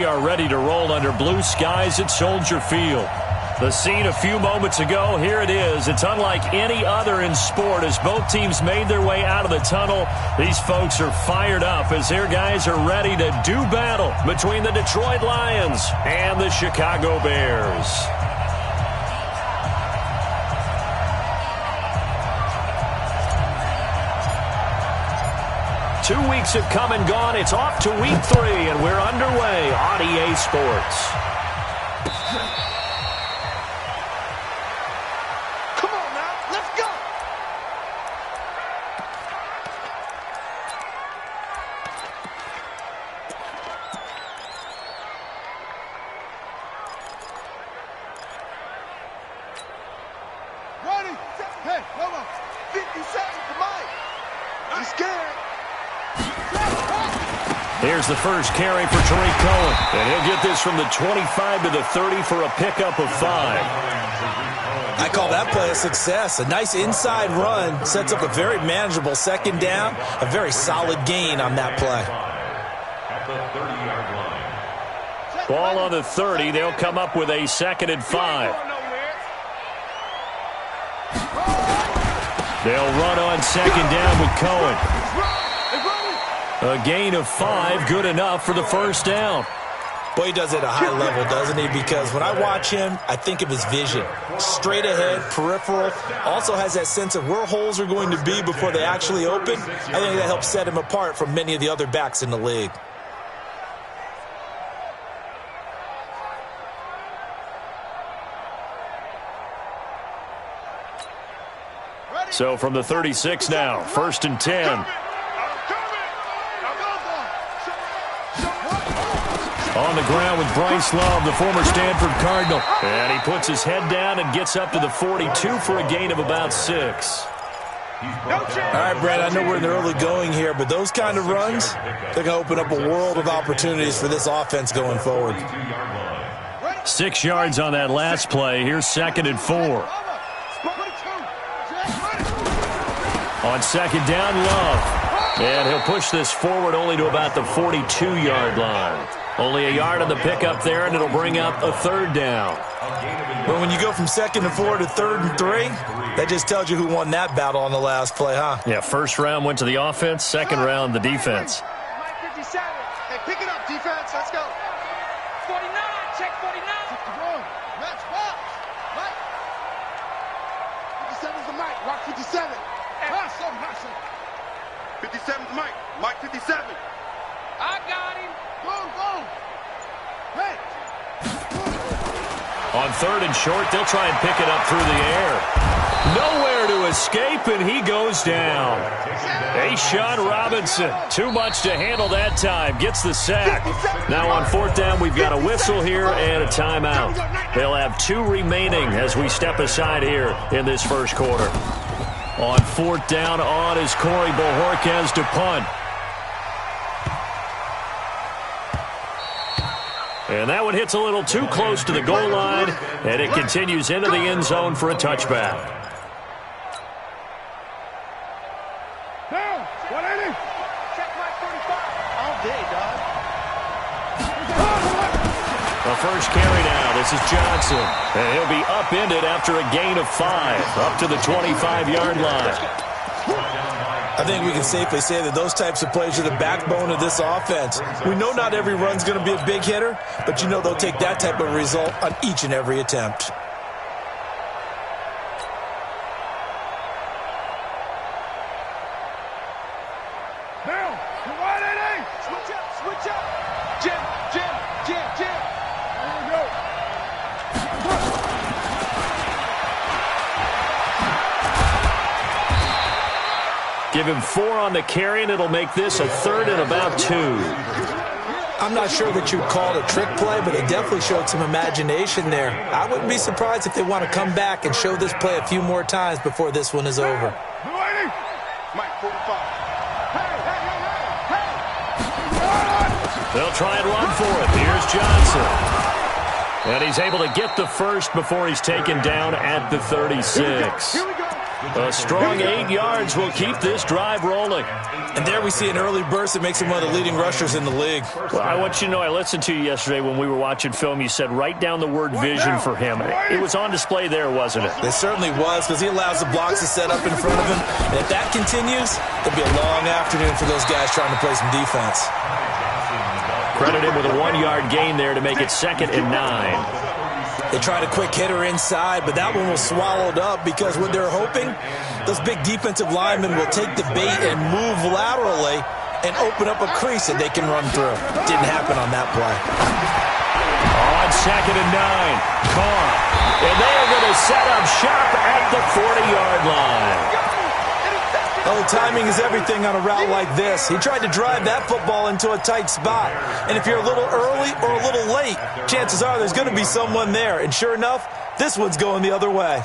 We are ready to roll under blue skies at Soldier Field. The scene a few moments ago, here it is. It's unlike any other in sport as both teams made their way out of the tunnel. These folks are fired up as their guys are ready to do battle between the Detroit Lions and the Chicago Bears. Two weeks have come and gone. It's off to week 3, and we're underway on EA Sports. Come on now, let's go. Ready? Hey, hold on. 50 seconds to Mike. I'm scared. Here's the first carry for Tariq Cohen. And he'll get this from the 25 to the 30 for a pickup of 5. I call that play a success. A nice inside run sets up a very manageable second down. A very solid gain on that play. Ball on the 30. They'll come up with a 2nd and 5. They'll run on 2nd down with Cohen. A gain of 5, good enough for the first down. Boy, he does it at a high level, doesn't he? Because when I watch him, I think of his vision. Straight ahead, peripheral. Also has that sense of where holes are going to be before they actually open. I think that helps set him apart from many of the other backs in the league. So from the 36 now, 1st and 10. On the ground with Bryce Love, the former Stanford Cardinal. And he puts his head down and gets up to the 42 for a gain of about 6. All right, Brad, I know we're in the early going here, but those kind of runs, they're going to open up a world of opportunities for this offense going forward. 6 yards on that last play. Here's 2nd and 4. On 2nd down, Love. And he'll push this forward only to about the 42-yard line. Only a yard on the pickup there, and it'll bring up a 3rd down. Well, when you go from 2nd and 4 to 3rd and 3, that just tells you who won that battle on the last play, huh? Yeah, first round went to the offense, second round the defense. Mike 57. Hey, pick it up, defense. Let's go. 49. Check 49. Match box. Mike. 57's the Mike. Rock 57. Hustle. 57's Mike. Mike 57. I got him. Boom. Hey. On 3rd and short, they'll try and pick it up through the air. Nowhere to escape, and he goes down. A'Shawn Robinson, too much to handle that time, gets the sack. Now on 4th down, we've got a whistle here and a timeout. They'll have 2 remaining as we step aside here in this first quarter. On 4th down, on is Corey Bojorquez to punt. And that one hits a little too close to the goal line, and it continues into the end zone for a touchback. Down. 180. Check my 35. All day, dog. The first carry now. This is Johnson. And he'll be upended after a gain of 5, up to the 25-yard line. I think we can safely say that those types of plays are the backbone of this offense. We know not every run's going to be a big hitter, but you know they'll take that type of result on each and every attempt. Now, 180. Switch up. Jim. There we go. Give him 4 on the carry, and it'll make this a 3rd and about 2. I'm not sure that you'd call it a trick play, but it definitely showed some imagination there. I wouldn't be surprised if they want to come back and show this play a few more times before this one is over. Mike 45. Hey. They'll try and run for it. Here's Johnson. And he's able to get the first before he's taken down at the 36. Here we go. A strong 8 yards will keep this drive rolling. And there we see an early burst that makes him one of the leading rushers in the league. Well, I want you to know, I listened to you yesterday when we were watching film. You said write down the word vision for him. It was on display there, wasn't it? It certainly was, because he allows the blocks to set up in front of him. And if that continues, it'll be a long afternoon for those guys trying to play some defense. Credit him with a 1-yard gain there to make it 2nd and 9. They tried a quick hitter inside, but that one was swallowed up because what they're hoping, those big defensive linemen will take the bait and move laterally and open up a crease that they can run through. Didn't happen on that play. On 2nd and 9, caught. And they are going to set up shop at the 40-yard line. Oh, timing is everything on a route like this. He tried to drive that football into a tight spot. And if you're a little early or a little late, chances are there's going to be someone there. And sure enough, this one's going the other way.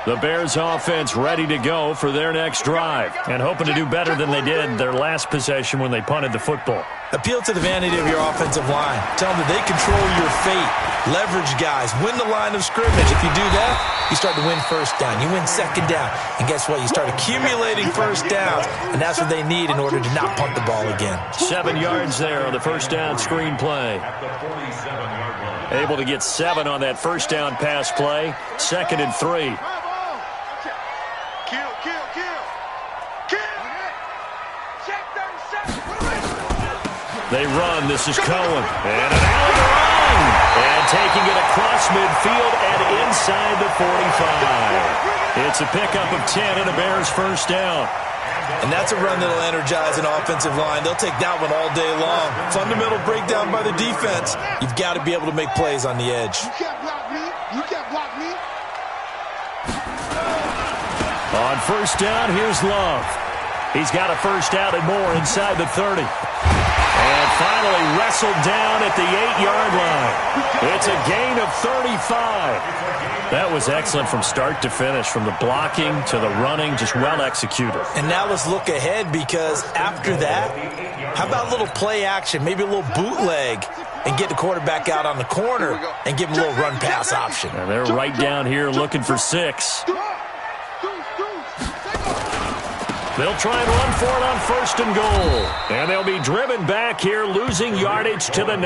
The Bears offense ready to go for their next drive and hoping to do better than they did their last possession when they punted the football. Appeal to the vanity of your offensive line. Tell them that they control your fate. Leverage guys. Win the line of scrimmage. If you do that, you start to win first down. You win second down. And guess what? You start accumulating first downs. And that's what they need in order to not punt the ball again. 7 yards there on the first down screen play. Able to get 7 on that first down pass play. 2nd and 3. They run. This is Cohen. And an alley run. And taking it across midfield and inside the 45. It's a pickup of 10 and a Bears first down. And that's a run that'll energize an offensive line. They'll take that one all day long. Fundamental breakdown by the defense. You've got to be able to make plays on the edge. You can't block me. You can't block me. On first down, here's Love. He's got a first down and more inside the 30. And finally wrestled down at the 8-yard line. It's a gain of 35. That was excellent from start to finish, from the blocking to the running, just well executed. And now let's look ahead, because after that, how about a little play action, maybe a little bootleg, and get the quarterback out on the corner and give him a little run-pass option. And they're right down here looking for 6. They'll try and run for it on 1st and goal. And they'll be driven back here, losing yardage to the 9.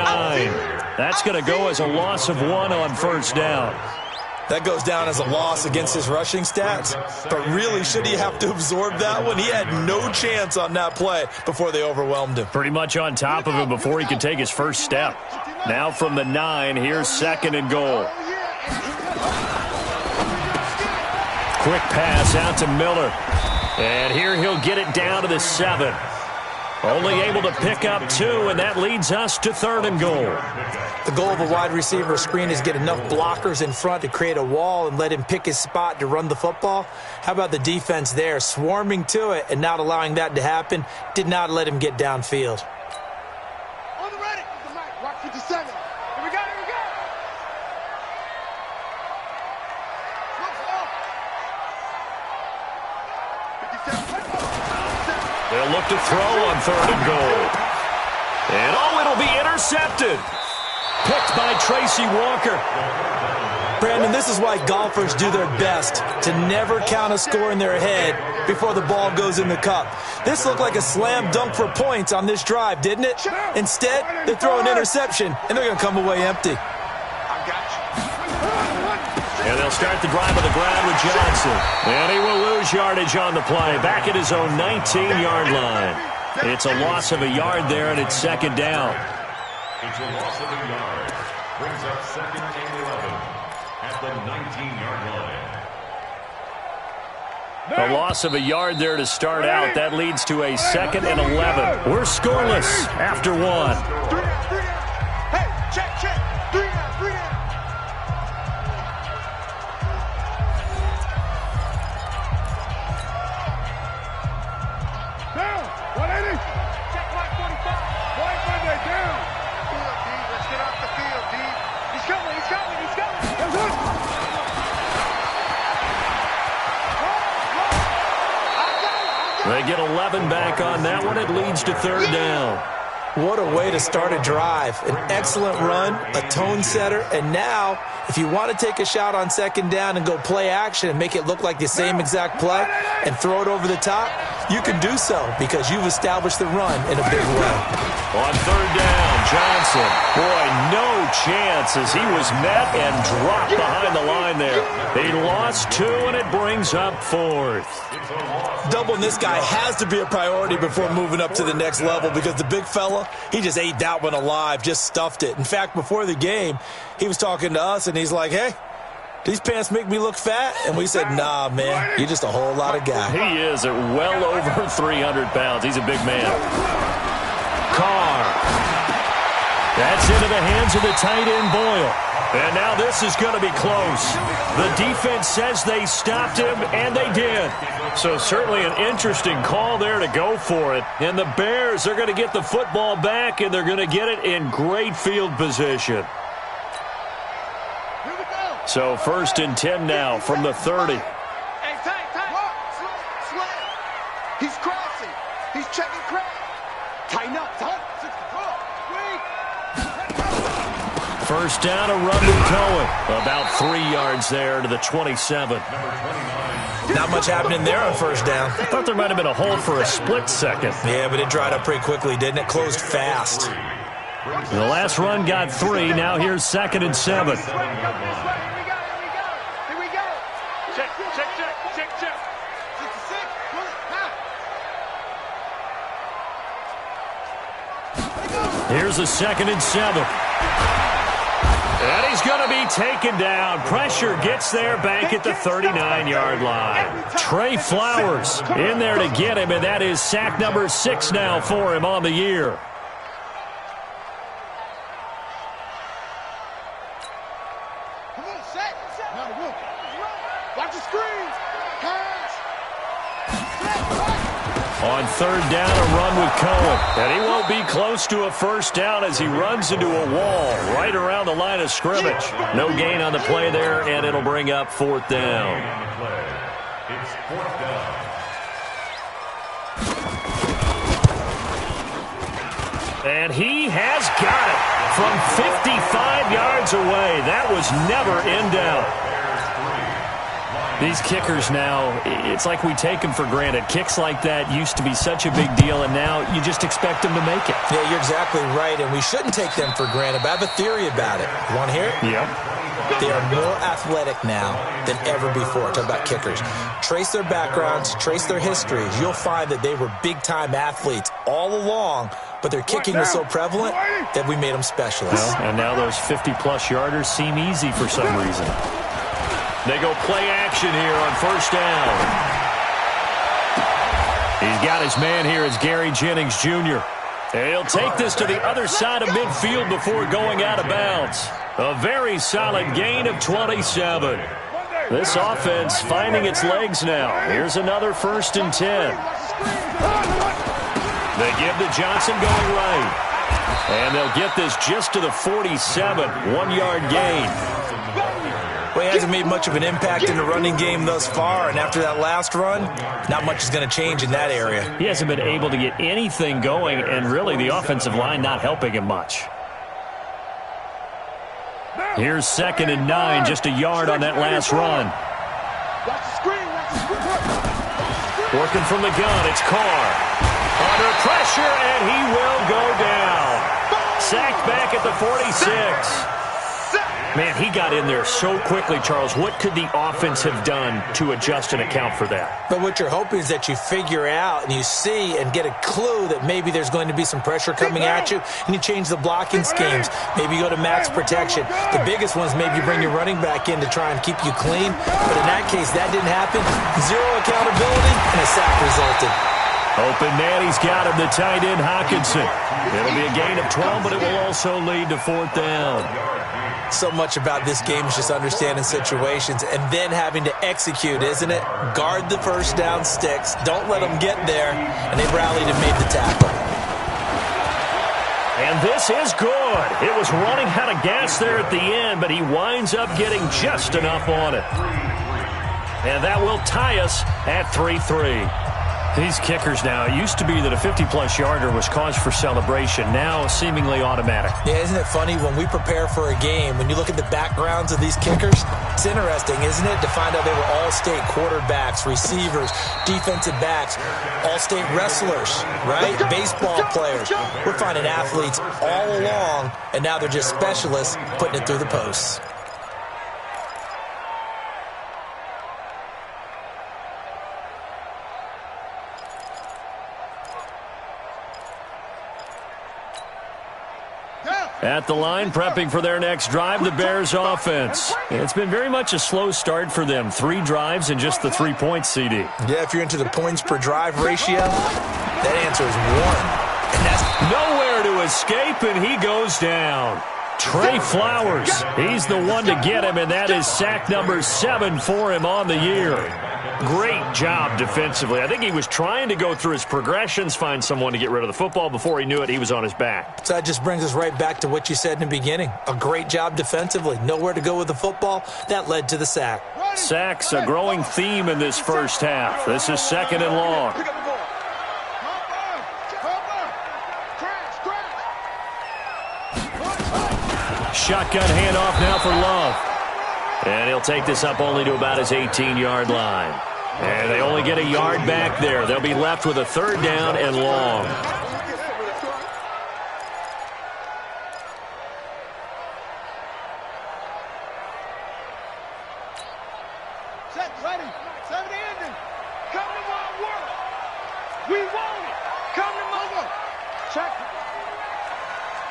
That's going to go as a loss of 1 on first down. That goes down as a loss against his rushing stats. But really, should he have to absorb that one? He had no chance on that play before they overwhelmed him. Pretty much on top of him before he could take his first step. Now from the 9, here's 2nd and goal. Quick pass out to Miller. And here he'll get it down to the 7. Only able to pick up 2, and that leads us to 3rd and goal. The goal of a wide receiver screen is get enough blockers in front to create a wall and let him pick his spot to run the football. How about the defense there, swarming to it and not allowing that to happen? Did not let him get downfield. On the ready. Rock 57. Here we go, here we go. They'll look to throw on 3rd and goal. And it'll be intercepted. Picked by Tracy Walker. Brandon, this is why golfers do their best to never count a score in their head before the ball goes in the cup. This looked like a slam dunk for points on this drive, didn't it? Instead, they throw an interception, and they're going to come away empty. And they'll start the drive on the ground with Johnson. And he will lose yardage on the play. Back at his own 19-yard line. It's a loss of a yard there, and it's 2nd down. It's a loss of a yard. Brings up 2nd and 11 at the 19-yard line. A loss of a yard there to start out. That leads to a 2nd and 11. We're scoreless after 1. Hey, check. 3 down. Down. 180. Check line 45. White Monday down. Let's get off the field, D. He's coming. That's it. They get 11 back on that one. It leads to 3rd down. What a way to start a drive. An excellent run, a tone setter, and now, if you want to take a shot on second down and go play action and make it look like the same exact play and throw it over the top, you can do so because you've established the run in a big way. On third down, Johnson. Boy, no chance as he was met and dropped behind the line there. He lost 2, and it brings up 4th. Doubling this guy has to be a priority before moving up to the next level because the big fella, he just ate that one alive, just stuffed it. In fact, before the game, he was talking to us, and he's like, hey, these pants make me look fat? And we said, nah, man, you're just a whole lot of guy. He is at well over 300 pounds. He's a big man. Carr. That's into the hands of the tight end, Boyle. And now this is going to be close. The defense says they stopped him, and they did. So certainly an interesting call there to go for it. And the Bears are going to get the football back, and they're going to get it in great field position. So 1st and 10 now from the 30. Hey, he's crossing. He's checking crack. Tighten up. First down, a run to Cohen. About 3 yards there to the 27. Not much happening there on first down. I thought there might have been a hole for a split second. Yeah, but it dried up pretty quickly, didn't it? Closed fast. The last run got 3. Now here's 2nd and 7. Here we go. Check. 66. Here's a 2nd and 7. And he's going to be taken down. Pressure gets there back at the 39-yard line. Trey Flowers in there to get him, and that is sack number 6 now for him on the year. Come on, set. Watch the screen. Pass. On third down, a run with Cohen. And he won't be close to a first down as he runs into a wall right around the line of scrimmage. No gain on the play there, and it'll bring up 4th down. It's 4th down. And he has got it from 55 yards away. That was never in doubt. These kickers now, it's like we take them for granted. Kicks like that used to be such a big deal, and now you just expect them to make it. Yeah, you're exactly right, and we shouldn't take them for granted, but I have a theory about it. You want to hear it? Yep. They are more athletic now than ever before. Talk about kickers. Trace their backgrounds, trace their histories. You'll find that they were big-time athletes all along, but their kicking was so prevalent that we made them specialists. Well, and now those 50-plus yarders seem easy for some reason. They go play action here on first down. He's got his man here as Gary Jennings Jr. And he'll take this to the other side of midfield before going out of bounds. A very solid gain of 27. This offense finding its legs now. Here's another 1st and 10. They give to Johnson going right. And they'll get this just to the 47, 1-yard gain. Well, he hasn't made much of an impact in the running game thus far, and after that last run, not much is going to change in that area. He hasn't been able to get anything going, and really the offensive line not helping him much. Here's 2nd and 9, just a yard on that last run. Working from the gun, it's Carr. Under pressure, and he will go down. Sacked back at the 46. Man, he got in there so quickly, Charles. What could the offense have done to adjust and account for that? But what you're hoping is that you figure out and you see and get a clue that maybe there's going to be some pressure coming at you, and you change the blocking schemes. Maybe you go to max protection. The biggest one is maybe you bring your running back in to try and keep you clean. But in that case, that didn't happen. Zero accountability, and a sack resulted. Open man, he's got him, the tight end Hawkinson. It'll be a gain of 12, but it will also lead to 4th down. So much about this game is just understanding situations and then having to execute, isn't it? Guard the first down sticks. Don't let them get there. And they rallied and made the tackle. And this is good. It was running out of gas there at the end, but he winds up getting just enough on it. And that will tie us at 3-3. These kickers now, it used to be that a 50-plus yarder was cause for celebration. Now, seemingly automatic. Yeah, isn't it funny when we prepare for a game, when you look at the backgrounds of these kickers, it's interesting, isn't it, to find out they were all-state quarterbacks, receivers, defensive backs, all-state wrestlers, right? Baseball players. We're finding athletes all along, and now they're just specialists putting it through the posts. At the line, prepping for their next drive, the Bears offense. It's been very much a slow start for them. 3 drives and just the 3 points, CD. Yeah, if you're into the points per drive ratio, that answer is 1. And that's nowhere to escape, and he goes down. Trey Flowers, he's the one to get him, and that is sack number 7 for him on the year. Great job defensively. I think he was trying to go through his progressions, find someone to get rid of the football. Before he knew it, he was on his back. So that just brings us right back to what you said in the beginning. A great job defensively. Nowhere to go with the football. That led to the sack. Sacks, a growing theme in this first half. This is 2nd and long. Shotgun handoff now for Love. And he'll take this up only to about his 18-yard line. And they only get a yard back there. They'll be left with a 3rd down and long. Set, ready. 70 ending. Come to my work. We want it. Come to my work. Check.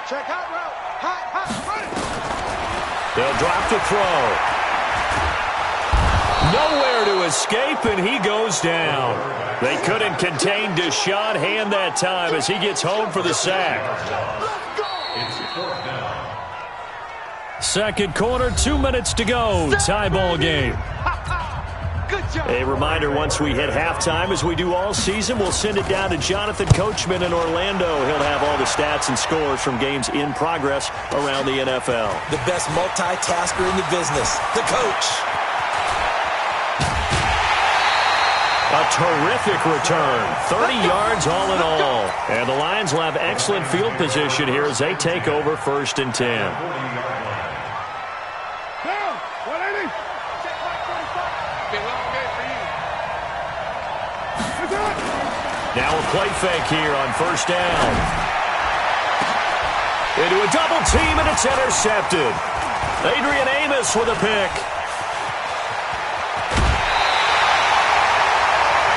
Check out route. Hot, ready. They'll drop the throw. Nowhere to escape, and he goes down. They couldn't contain Deshaun Hand that time as he gets home for the sack. Second quarter, 2 minutes to go. Tie ball game. A reminder, once we hit halftime, as we do all season, we'll send it down to Jonathan Coachman in Orlando. He'll have all the stats and scores from games in progress around the NFL. The best multitasker in the business, the coach. A terrific return. 30 yards all in all. And the Lions will have excellent field position here as they take over 1st and 10. Now a play fake here on 1st down. Into a double team, and it's intercepted. Adrian Amos with a pick.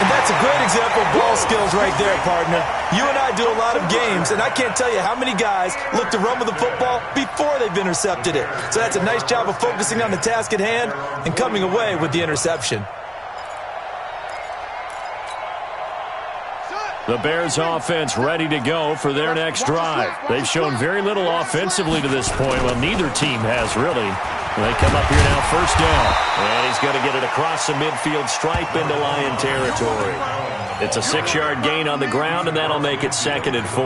And that's a great example of ball skills right there, partner. You and I do a lot of games, and I can't tell you how many guys look to run with the football before they've intercepted it. So that's a nice job of focusing on the task at hand and coming away with the interception. The Bears offense ready to go for their next drive. They've shown very little offensively to this point. Well, neither team has really. They come up here now, 1st down. And he's going to get it across the midfield stripe into Lion territory. It's a 6-yard gain on the ground, and that'll make it 2nd and 4.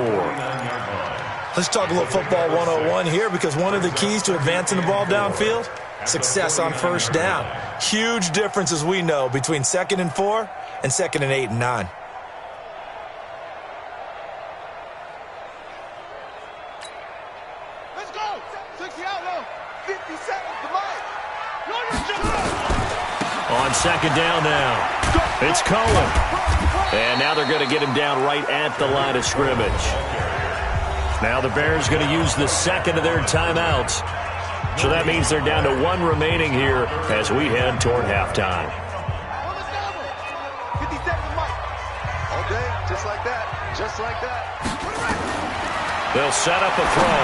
Let's talk a little football 101 here, because one of the keys to advancing the ball downfield, success on 1st down. Huge difference, as we know, between 2nd and 4 and 2nd and 8 and 9. On 2nd down now, it's Cohen. And now they're going to get him down right at the line of scrimmage. Now the Bears going to use the 2nd of their timeouts. So that means they're down to 1 remaining here as we head toward halftime. Okay, just like that. Just like that. They'll set up a throw.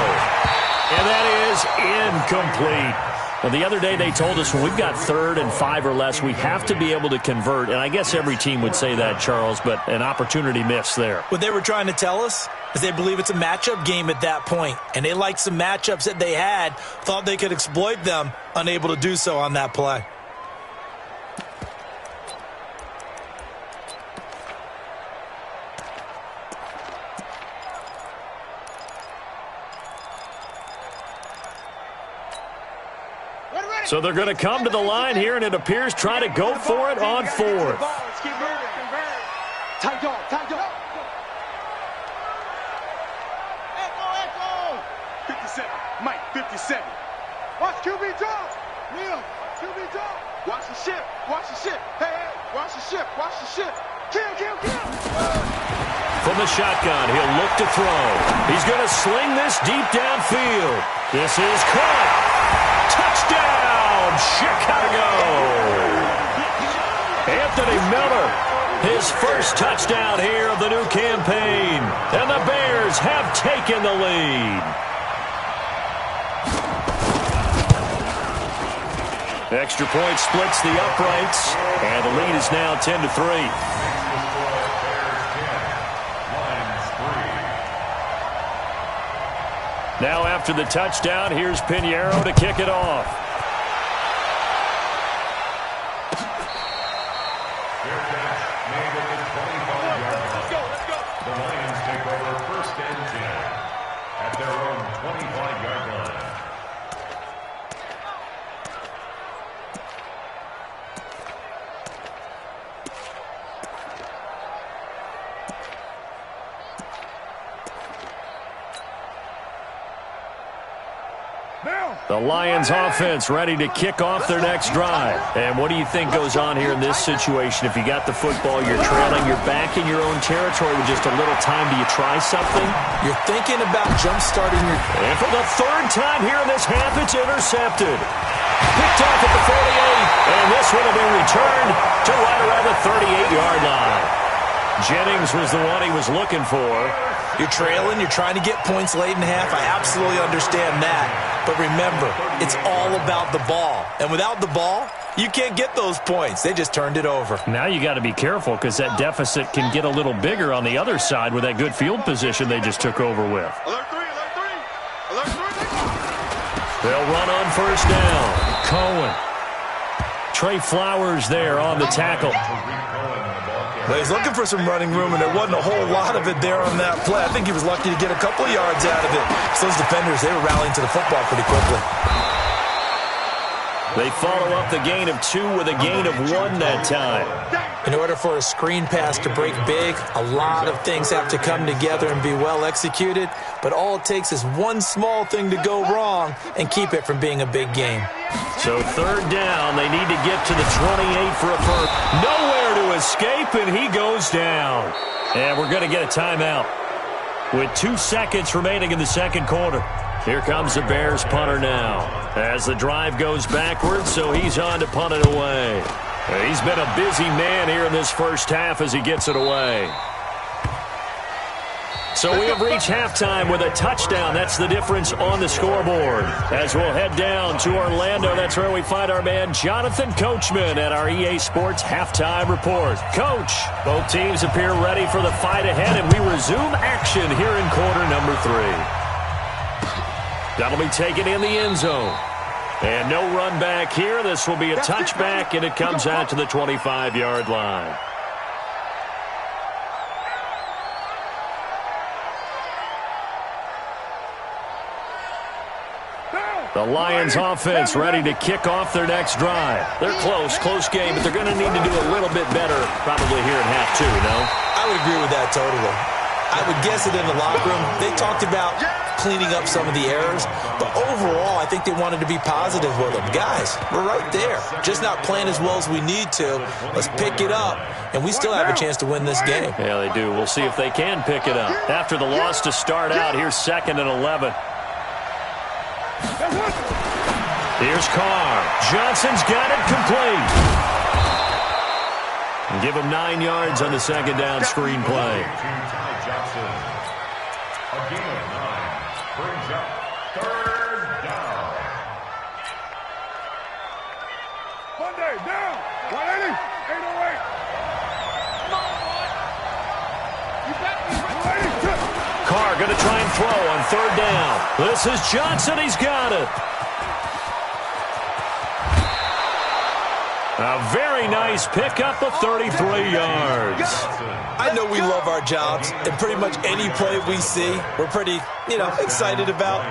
And that is incomplete. Well, the other day they told us when we've got 3rd and 5 or less, we have to be able to convert. And I guess every team would say that, Charles, but an opportunity missed there. What they were trying to tell us is they believe it's a matchup game at that point. And they liked some matchups that they had, thought they could exploit them, unable to do so on that play. So they're going to come to the line here, and it appears try to go for it on 4th. Tight dog, tight dog. Echo. 57. Mike, 57. Watch QB drop. Neil, QB drop. Watch the ship. Hey, watch the ship. Kill. From the shotgun, he'll look to throw. He's going to sling this deep downfield. This is caught. Touchdown, Chicago. Anthony Miller, his first touchdown here of the new campaign. And the Bears have taken the lead. Extra point splits the uprights, and the lead is now 10-3. Now after the touchdown, here's Pinheiro to kick it off. Let's go. The Lions take over 1st and 10 at their own 25-yard line. The Lions offense ready to kick off their next drive. And what do you think goes on here in this situation? If you got the football, you're trailing, you're back in your own territory with just a little time. Do you try something? You're thinking about jump-starting your... And for the 3rd time here in this half, it's intercepted. Picked off at the 48, and this one will be returned to right around the 38-yard line. Jennings was the one he was looking for. You're trailing, you're trying to get points late in half. I absolutely understand that. But remember, it's all about the ball. And without the ball, you can't get those points. They just turned it over. Now you got to be careful because that deficit can get a little bigger on the other side with that good field position they just took over with. Alert 3. They'll run on 1st down. Cohen. Trey Flowers there on the tackle. Well, he's looking for some running room, and there wasn't a whole lot of it there on that play. I think he was lucky to get a couple of yards out of it. So those defenders, they were rallying to the football pretty quickly. They follow up the gain of 2 with a gain of 1 that time. In order for a screen pass to break big, a lot of things have to come together and be well executed. But all it takes is one small thing to go wrong and keep it from being a big game. So 3rd down, they need to get to the 28 for a first. Nowhere to escape, and he goes down. And we're going to get a timeout with 2 seconds remaining in the 2nd quarter. Here comes the Bears punter now as the drive goes backwards, so he's on to punt it away. He's been a busy man here in this 1st half as he gets it away. So we have reached halftime with a touchdown. That's the difference on the scoreboard. As we'll head down to Orlando, that's where we find our man Jonathan Coachman at our EA Sports Halftime Report. Coach, both teams appear ready for the fight ahead, and we resume action here in quarter number 3. That'll be taken in the end zone. And no run back here. This will be a touchback, and it comes out to the 25-yard line. The Lions offense ready to kick off their next drive. They're close game, but they're going to need to do a little bit better probably here in half 2, no? I would agree with that totally. I would guess that in the locker room, they talked about cleaning up some of the errors, but overall, I think they wanted to be positive with them. Guys, we're right there. Just not playing as well as we need to. Let's pick it up, and we still have a chance to win this game. Yeah, they do. We'll see if they can pick it up. After the loss to start out, here's 2nd and 11. Here's Carr. Johnson's got it complete. And give him 9 yards on the 2nd down screen play. Johnson. A gain of 9 brings up 3rd down. Monday, down. 180. 808. Come on, boy. You got me. Carr going to try and throw on 3rd down. This is Johnson. He's got it. A very nice pickup of 33 yards. I know we love our jobs, and pretty much any play we see, we're pretty, excited about.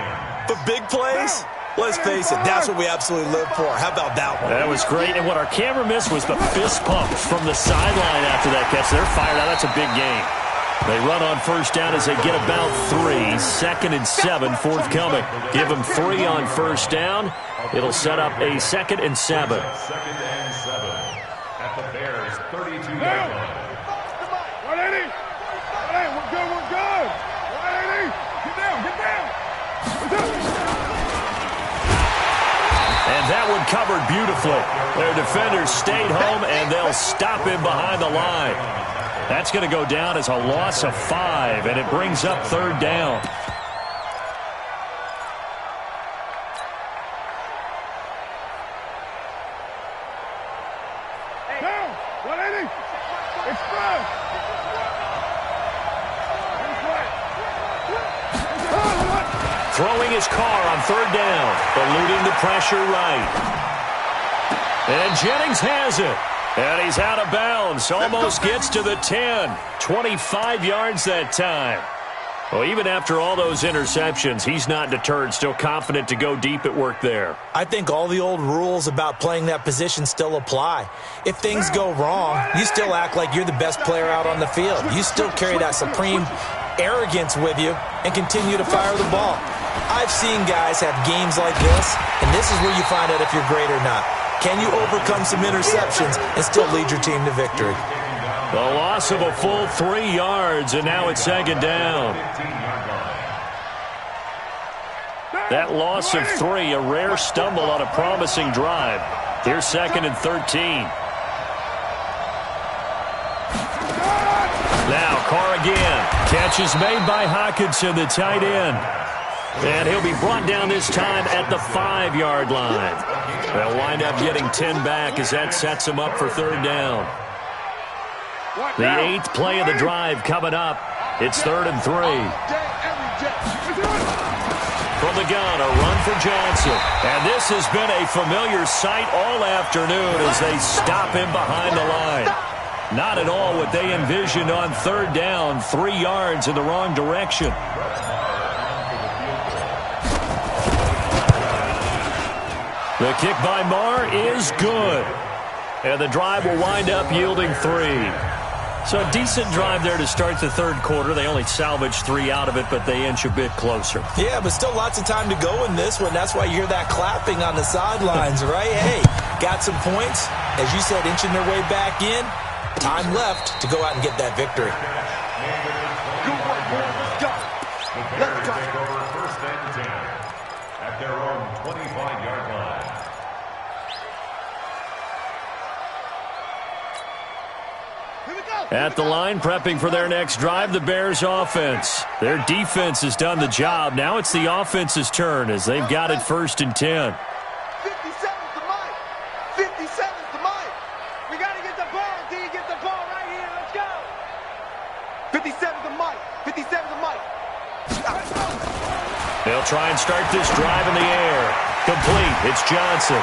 But big plays, Let's face it, that's what we absolutely live for. How about that one? That was great, and what our camera missed was the fist pump from the sideline after that catch. They're fired out. That's a big game. They run on first down as they get about 3. 2nd and 7 forthcoming. Give them 3 on first down. It'll set up a 2nd and 7. 2nd and 7 at the Bears' 32-yard line. 180. 180. We're good. We're good. 180. Get down. Get down. And that one covered beautifully. Their defenders stayed home, and they'll stop him behind the line. That's going to go down as a loss of 5, and it brings up 3rd down. Down. 180. Express. Throwing his car on 3rd down, eluding the pressure right. And Jennings has it. And he's out of bounds. Almost gets to the 10. 25 yards that time. Well, even after all those interceptions, he's not deterred, still confident to go deep at work there. I think all the old rules about playing that position still apply. If things go wrong, you still act like you're the best player out on the field. You still carry that supreme arrogance with you and continue to fire the ball. I've seen guys have games like this, and this is where you find out if you're great or not. Can you overcome some interceptions and still lead your team to victory? The loss of a full 3 yards, and now it's 2nd down. That loss of 3, a rare stumble on a promising drive. Here's 2nd and 13. Now Carr again. Catch is made by Hockenson, the tight end. And he'll be brought down this time at the 5-yard line. They'll wind up getting 10 back as that sets them up for 3rd down. The 8th play of the drive coming up. It's 3rd and 3. From the gun, a run for Johnson. And this has been a familiar sight all afternoon as they stop him behind the line. Not at all what they envisioned on 3rd down, 3 yards in the wrong direction. The kick by Marr is good. And the drive will wind up yielding 3. So a decent drive there to start the 3rd quarter. They only salvaged 3 out of it, but they inch a bit closer. Yeah, but still lots of time to go in this one. That's why you hear that clapping on the sidelines, right? Hey, got some points. As you said, inching their way back in. Time left to go out and get that victory. The Bears take over 1st and 10 at their own 25-yard line. At the line, prepping for their next drive, the Bears offense. Their defense has done the job. Now it's the offense's turn as they've got it 1st and 10. 57's the mic. 57's the mic. We got to get the ball. D, get the ball right here. Let's go. 57's the mic. 57's the mic. They'll try and start this drive in the air. Complete. It's Johnson.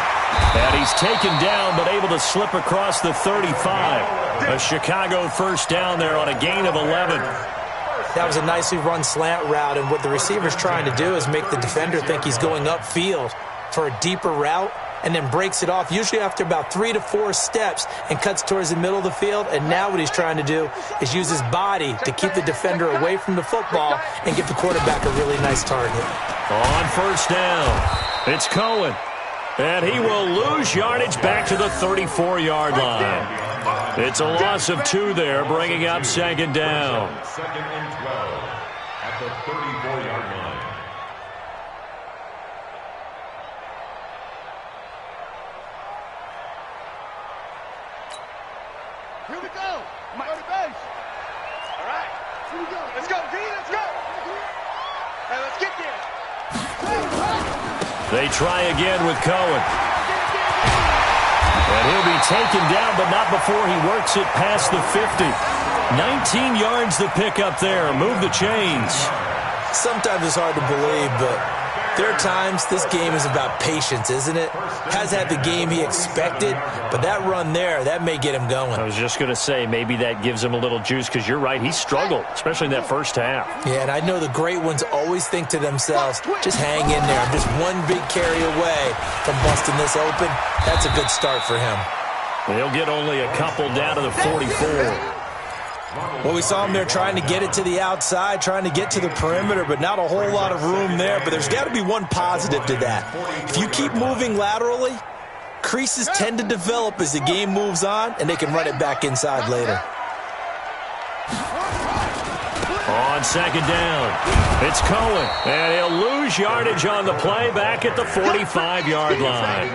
And he's taken down but able to slip across the 35. A Chicago 1st down there on a gain of 11. That was a nicely run slant route, and what the receiver's trying to do is make the defender think he's going upfield for a deeper route and then breaks it off, usually after about 3 to 4 steps, and cuts towards the middle of the field. And now what he's trying to do is use his body to keep the defender away from the football and give the quarterback a really nice target. On 1st down, it's Cohen. And he will lose yardage back to the 34-yard line. It's a loss of 2 there, bringing up 2nd down. 2nd and 12 at the 34-yard line. Here we go. Go to base. All right. Here we go. Let's go, D. Let's go. Hey, let's get there. They try again with Cohen. And he'll be taken down, but not before he works it past the 50. 19 yards to pick up there. Move the chains. Sometimes it's hard to believe, but there are times this game is about patience, isn't it? Has had the game he expected, but that run there, that may get him going. I was just going to say, maybe that gives him a little juice, because you're right, he struggled, especially in that first half. Yeah, and I know the great ones always think to themselves, just hang in there. I'm just one big carry away from busting this open. That's a good start for him. He'll get only a couple down to the 44. Well, we saw him there trying to get it to the outside, trying to get to the perimeter, but not a whole lot of room there. But there's got to be one positive to that. If you keep moving laterally, creases tend to develop as the game moves on, and they can run it back inside later. On second down, it's Cohen, and he'll lose yardage on the play back at the 45-yard line.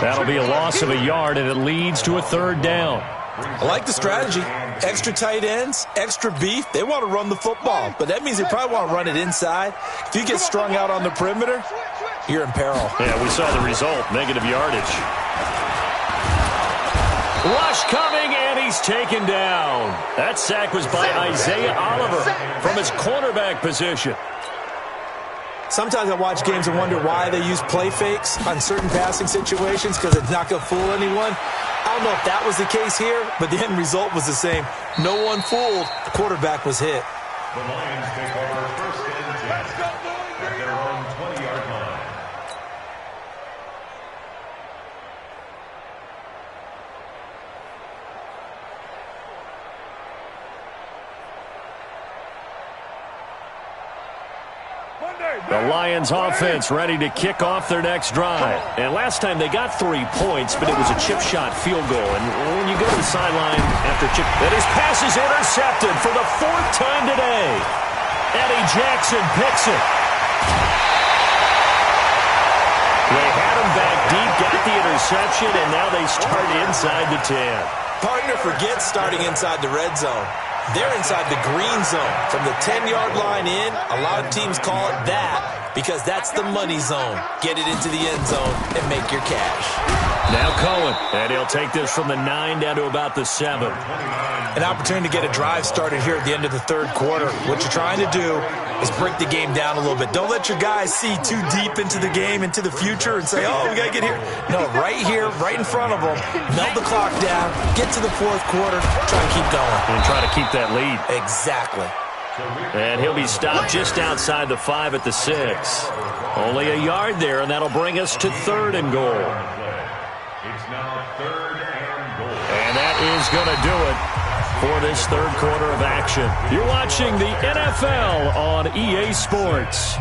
That'll be a loss of a yard, and it leads to a third down. I like the strategy. Extra tight ends, extra beef. They want to run the football, but that means they probably want to run it inside. If you get strung out on the perimeter, you're in peril. Yeah, we saw the result, negative yardage. Rush coming, and he's taken down. That sack was by Isaiah Oliver from his cornerback position. Sometimes I watch games and wonder why they use play fakes on certain passing situations, because it's not going to fool anyone. I don't know if that was the case here, but the end result was the same. No one fooled. The quarterback was hit. The Lions take over first and 10 at their own 20-yard line. The Lions offense ready to kick off their next drive. And last time they got 3 points, but it was a chip shot field goal. And when you go to the sideline after chip, and his pass is intercepted for the 4th time today. Eddie Jackson picks it. They had him back deep, got the interception, and now they start inside the 10. Partner forgets starting inside the red zone. They're inside the green zone. From the 10-yard line in, a lot of teams call it that because that's the money zone. Get it into the end zone and make your cash. Now Cohen, and he'll take this from the 9 down to about the 7. An opportunity to get a drive started here at the end of the third quarter. What you're trying to do is break the game down a little bit. Don't let your guys see too deep into the game, into the future, and say, oh, we got to get here. No, right here, right in front of them, melt the clock down, get to the fourth quarter, try to keep going. And try to keep that lead. Exactly. And he'll be stopped just outside the 5 at the 6. Only a yard there, and that'll bring us to 3rd and goal. It's now 3rd and goal. And that is going to do it for this third quarter of action. You're watching the NFL on EA Sports.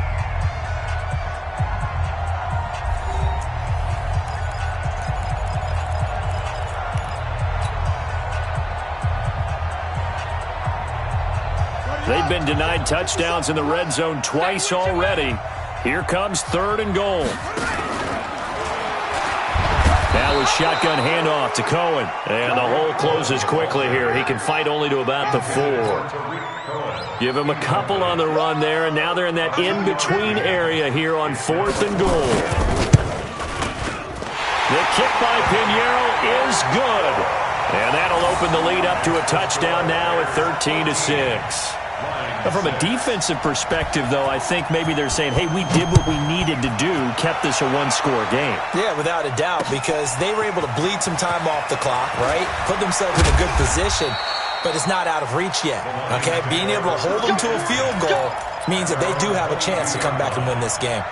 They've been denied touchdowns in the red zone twice already. Here comes 3rd and goal. Now a shotgun handoff to Cohen. And the hole closes quickly here. He can fight only to about the 4. Give him a couple on the run there, and now they're in that in-between area here on 4th and goal. The kick by Pinheiro is good. And that'll open the lead up to a touchdown now at 13-6. From a defensive perspective, though, I think maybe they're saying, hey, we did what we needed to do, kept this a one-score game. Yeah, without a doubt, because they were able to bleed some time off the clock, right? Put themselves in a good position, but it's not out of reach yet, okay? Being able to hold them to a field goal means that they do have a chance to come back and win this game.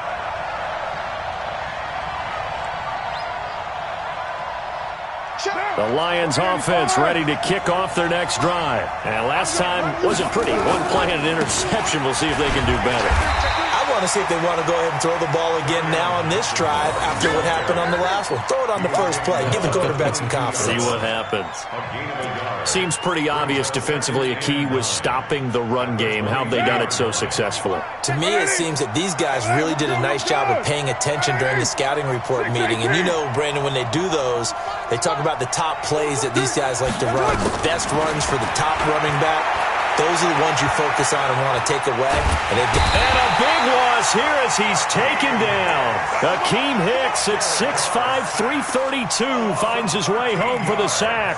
The Lions offense ready to kick off their next drive. And last time wasn't pretty. One play and an interception. We'll see if they can do better. I want to see if they want to go ahead and throw the ball again now on this drive after what happened on the last one. Throw it on the first play. Give the quarterback some confidence. See what happens. Seems pretty obvious defensively a key was stopping the run game. How have they done it so successfully? To me, it seems that these guys really did a nice job of paying attention during the scouting report meeting. And you know, Brandon, when they do those, they talk about the top plays that these guys like to run. The best runs for the top running back. Those are the ones you focus on and want to take away. And a big loss here as he's taken down. Akeem Hicks at 6'5", 332 finds his way home for the sack.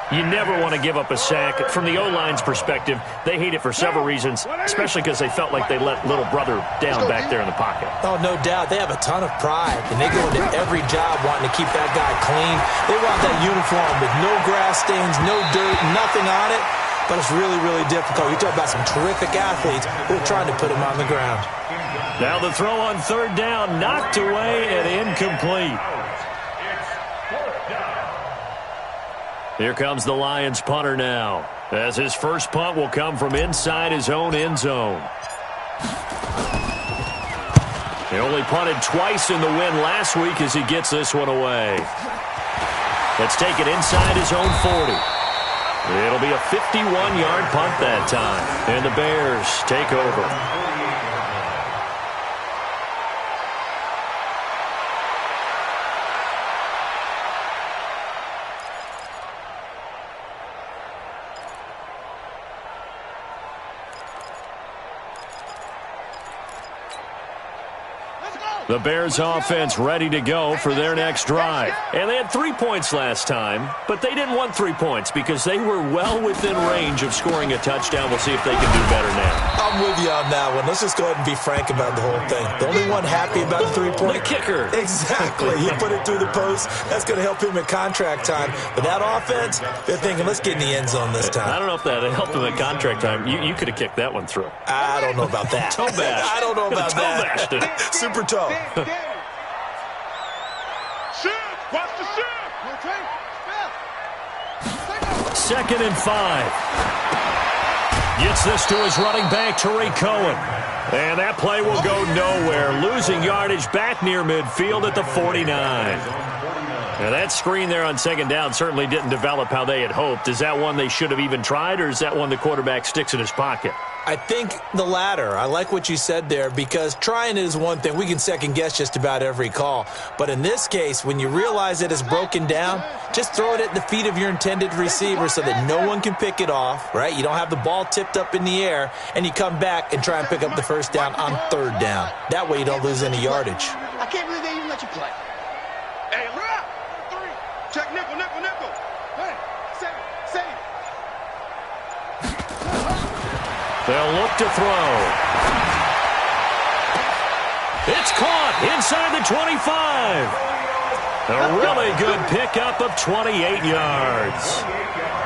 You never want to give up a sack. From the O-line's perspective, they hate it for several reasons, especially because they felt like they let little brother down back there in the pocket. Oh, no doubt. They have a ton of pride, and they go into every job wanting to keep that guy clean. They want that uniform with no grass stains, no dirt, nothing on it. But it's really, really difficult. You're talking about some terrific athletes who are trying to put him on the ground. Now the throw on third down, knocked away and incomplete. Here comes the Lions punter now, as his first punt will come from inside his own end zone. He only punted twice in the win last week as he gets this one away. Let's take it inside his own 40. It'll be a 51-yard punt that time, and the Bears take over. The Bears offense ready to go for their next drive. And they had 3 points last time, but they didn't want 3 points because they were well within range of scoring a touchdown. We'll see if they can do better now. I'm with you on that one. Let's just go ahead and be frank about the whole thing. The only one happy about the 3-point. The kicker. Exactly. He put it through the post. That's going to help him at contract time. But that offense, they're thinking, let's get in the end zone this time. I don't know if that helped him at contract time. You could have kicked that one through. I don't know about that. Toe bash. I don't know about that. Toe bashed it. Super toe. Watch the shift. 2nd and 5. Gets this to his running back, Tariq Cohen. And that play will go nowhere. Losing yardage back near midfield at the 49. Now that screen there on 2nd down certainly didn't develop how they had hoped. Is that one they should have even tried, or is that one the quarterback sticks in his pocket? I think the latter. I like what you said there, because trying it is one thing. We can second-guess just about every call. But in this case, when you realize it is broken down, just throw it at the feet of your intended receiver so that no one can pick it off, right? You don't have the ball tipped up in the air, and you come back and try and pick up the first down on 3rd down. That way you don't lose any yardage. I can't believe they even let you play. Hey, look out. 3. Check nickel, nickel, nickel. Hey, save. They'll look to throw. It's caught inside the 25. A really good pickup of 28 yards.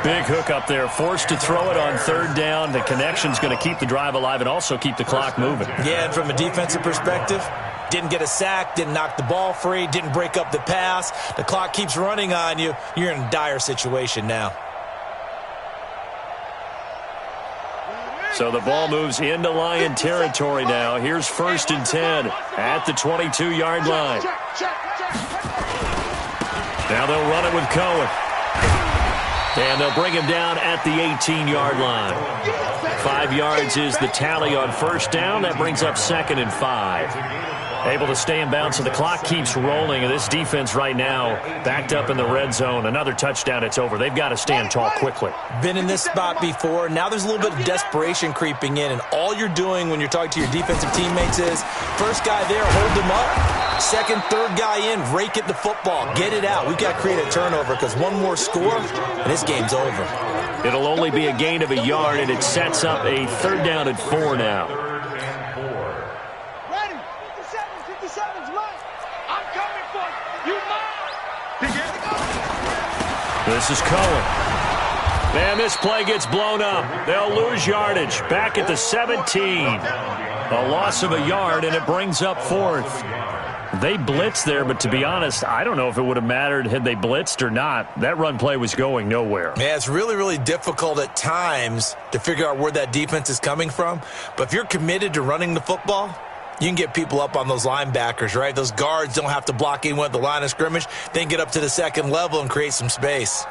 Big hook up there, forced to throw it on 3rd down. The connection's going to keep the drive alive and also keep the clock moving. Yeah, and from a defensive perspective, didn't get a sack, didn't knock the ball free, didn't break up the pass. The clock keeps running on you. You're in a dire situation now. So the ball moves into Lion territory now. Here's 1st and 10 at the 22-yard line. Now they'll run it with Cohen. And they'll bring him down at the 18-yard line. 5 yards is the tally on 1st down. That brings up 2nd and 5. Able to stay in bounds, so the clock keeps rolling. And this defense right now backed up in the red zone. Another touchdown, it's over. They've got to stand tall quickly. Been in this spot before. Now there's a little bit of desperation creeping in. And all you're doing when you're talking to your defensive teammates is, first guy there, hold him up. Second, third guy in, rake at the football. Get it out. We've got to create a turnover, because one more score, and this game's over. It'll only be a gain of a yard, and it sets up a 3rd down and 4 now. Ready. 57's mine. I'm coming for you. You mine. This is Cohen. And this play gets blown up. They'll lose yardage back at the 17. A loss of a yard, and it brings up 4th. They blitzed there, but to be honest, I don't know if it would have mattered had they blitzed or not. That run play was going nowhere. Yeah, it's really, really difficult at times to figure out where that defense is coming from. But if you're committed to running the football, you can get people up on those linebackers, right? Those guards don't have to block anyone at the line of scrimmage. They can get up to the 2nd level and create some space.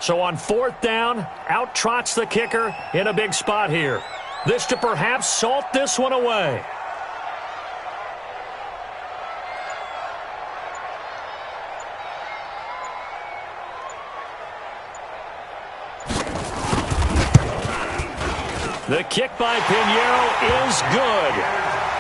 So on 4th down, out trots the kicker in a big spot here. This to perhaps salt this one away. The kick by Pinheiro is good.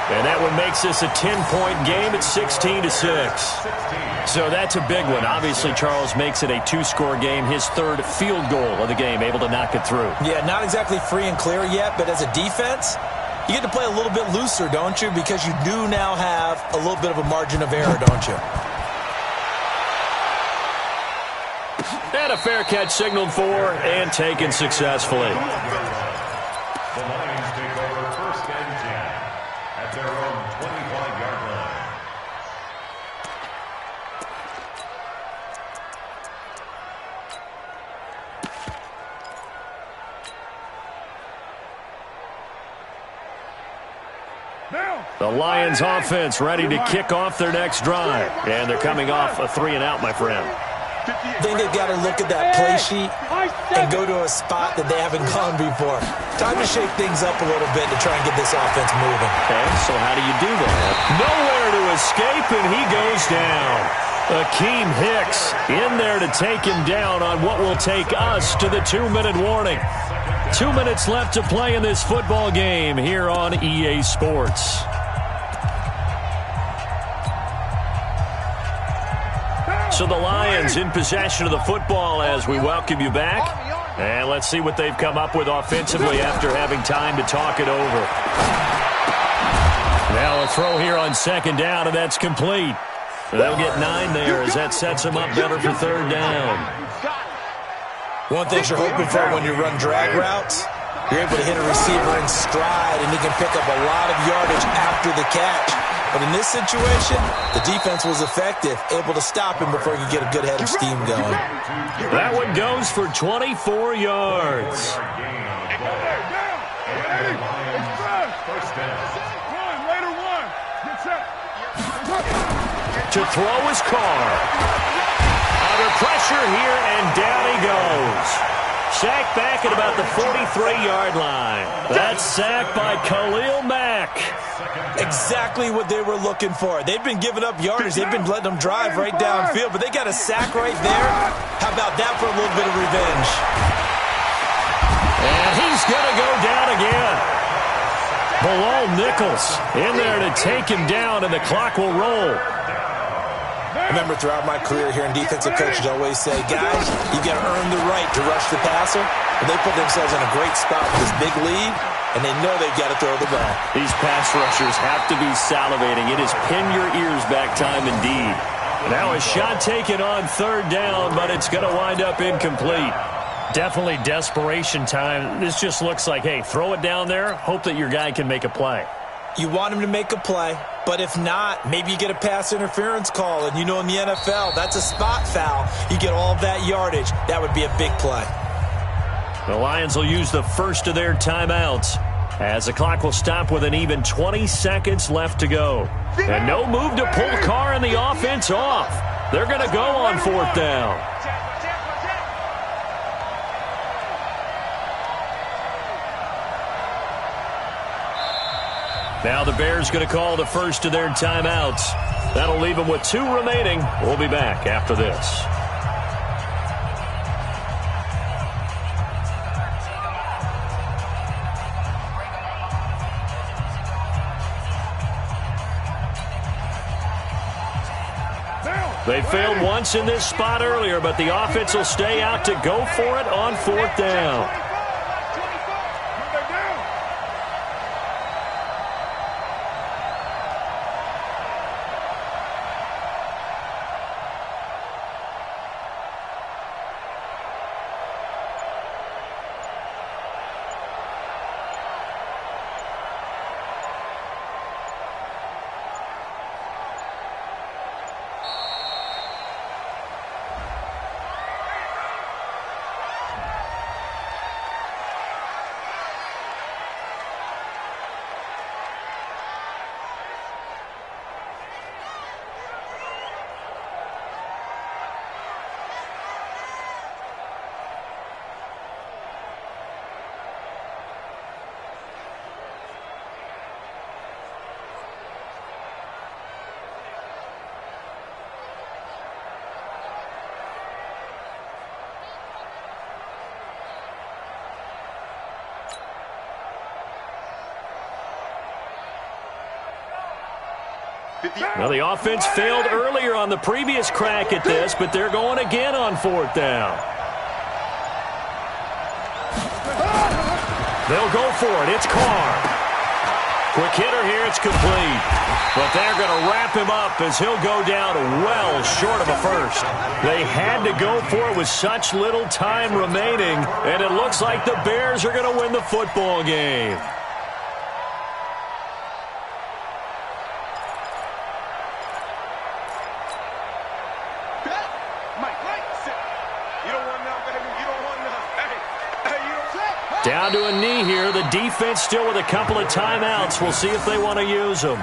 And that one makes this a 10-point game at 16-6. So that's a big one. Obviously, Charles makes it a 2-score game. His third field goal of the game, able to knock it through. Yeah, not exactly free and clear yet, but as a defense, you get to play a little bit looser, don't you? Because you do now have a little bit of a margin of error, don't you? And a fair catch signaled for and taken successfully. The Lions take over 1st and 10 at their own 25-yard line. The Lions offense ready to kick off their next drive. And they're coming off a 3-and-out, my friend. I think they've got to look at that play sheet and go to a spot that they haven't gone before. Time to shake things up a little bit to try and get this offense moving. Okay, so how do you do that? Nowhere to escape, and he goes down. Akeem Hicks in there to take him down on what will take us to the 2-minute warning. 2 minutes left to play in this football game here on EA Sports. So the Lions in possession of the football as we welcome you back. And let's see what they've come up with offensively after having time to talk it over. Now a throw here on 2nd down, and that's complete. They'll get 9 there as that sets them up better for 3rd down. One thing you're hoping for when you run drag routes, you're able to hit a receiver in stride, and he can pick up a lot of yardage after the catch. But in this situation, the defense was effective, able to stop him before he could get a good head of steam going. That one goes for 24 yards. To throw his car. Under pressure here, and down he goes. Sacked back at about the 43-yard line. That's sacked by Khalil Mack. Exactly what they were looking for. They've been giving up yardage. They've been letting them drive right downfield, but they got a sack right there. How about that for a little bit of revenge? And he's going to go down again. Bilal Nichols in there to take him down, and the clock will roll. I remember throughout my career here in defensive coaches always say, guys, you got to earn the right to rush the passer. And they put themselves in a great spot with this big lead, and they know they've got to throw the ball. These pass rushers have to be salivating. It is pin your ears back time indeed. Now a shot taken on 3rd down, but it's going to wind up incomplete. Definitely desperation time. This just looks like, hey, throw it down there, hope that your guy can make a play. You want him to make a play, but if not, maybe you get a pass interference call, and you know in the NFL, that's a spot foul. You get all that yardage. That would be a big play. The Lions will use the first of their timeouts as the clock will stop with an even 20 seconds left to go. And no move to pull Carr and the offense off. They're going to go on 4th down. Now the Bears going to call the first of their timeouts. That'll leave them with 2 remaining. We'll be back after this. They failed once in this spot earlier, but the offense will stay out to go for it on 4th down. Well, the offense failed earlier on the previous crack at this, but they're going again on 4th down. They'll go for it. It's Carr. Quick hitter here. It's complete. But they're going to wrap him up as he'll go down well short of a first. They had to go for it with such little time remaining, and it looks like the Bears are going to win the football game. Down to a knee here. The defense still with a couple of timeouts. We'll see if they want to use them.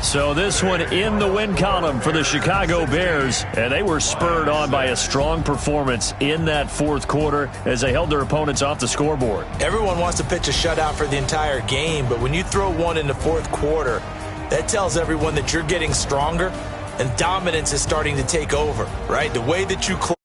So this one in the win column for the Chicago Bears, and they were spurred on by a strong performance in that 4th quarter as they held their opponents off the scoreboard. Everyone wants to pitch a shutout for the entire game, but when you throw one in the 4th quarter, that tells everyone that you're getting stronger and dominance is starting to take over, right? The way that you close